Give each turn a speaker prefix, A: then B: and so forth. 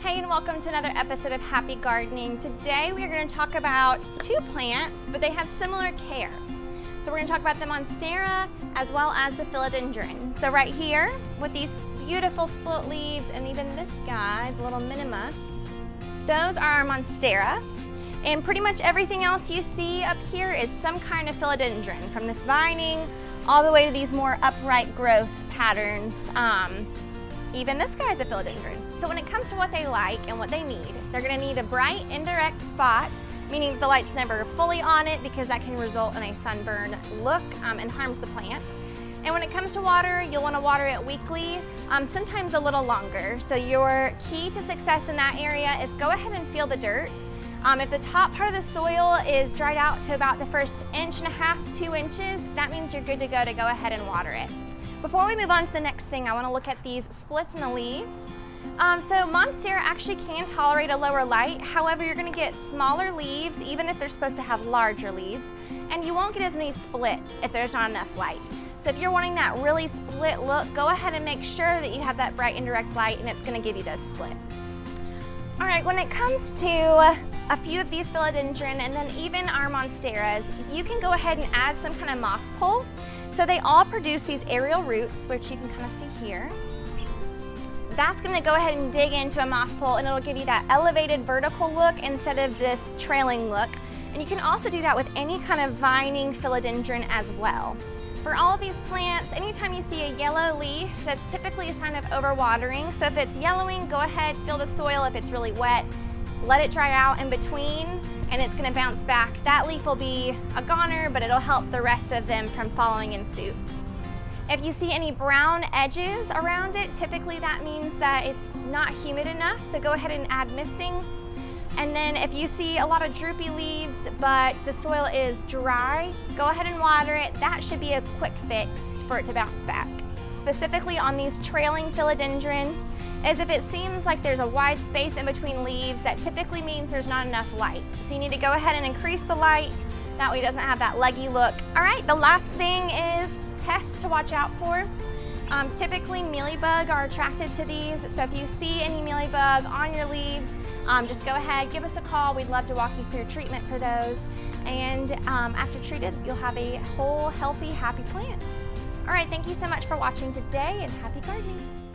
A: Hey, and welcome to another episode of Happy Gardening. Today we are going to talk about two plants, but they have similar care. So we're going to talk about the Monstera as well as the Philodendron. So right here with these beautiful split leaves and even this guy, the little minima, those are our Monstera. And pretty much everything else you see up here is some kind of philodendron, from this vining all the way to these more upright growth patterns. Even this guy is a philodendron. So when it comes to what they like and what they need, they're going to need a bright indirect spot, meaning the light's never fully on it because that can result in a sunburn look and harms the plant. And when it comes to water, you'll want to water it weekly, sometimes a little longer. So your key to success in that area is go ahead and feel the dirt. If the top part of the soil is dried out to about the first 1.5 to 2 inches, that means you're good to go ahead and water it. Before we move on to the next thing, I want to look at these splits in the leaves. So Monstera actually can tolerate a lower light. However, you're going to get smaller leaves, even if they're supposed to have larger leaves, and you won't get as many splits if there's not enough light. So if you're wanting that really split look, go ahead and make sure that you have that bright indirect light, and it's going to give you those splits. All right, when it comes to a few of these philodendron and then even our Monsteras, you can go ahead and add some kind of moss pole. So they all produce these aerial roots, which you can kind of see here. That's going to go ahead and dig into a moss pole, and it'll give you that elevated vertical look instead of this trailing look. And you can also do that with any kind of vining philodendron as well. For all of these plants, anytime you see a yellow leaf, that's typically a sign of overwatering. So if it's yellowing, go ahead, feel the soil. If it's really wet, let it dry out in between, and it's going to bounce back. That leaf will be a goner, but it'll help the rest of them from following in suit. If you see any brown edges around it, typically that means that it's not humid enough, so go ahead and add misting. And then if you see a lot of droopy leaves, but the soil is dry, go ahead and water it. That should be a quick fix for it to bounce back. Specifically on these trailing philodendron, is if it seems like there's a wide space in between leaves, that typically means there's not enough light. So you need to go ahead and increase the light. That way it doesn't have that leggy look. All right, the last thing is pests to watch out for. Typically mealybug are attracted to these. So if you see any mealybug on your leaves, just go ahead, give us a call. We'd love to walk you through treatment for those. And after treated, you'll have a whole, healthy, happy plant. All right, thank you so much for watching today, and happy gardening.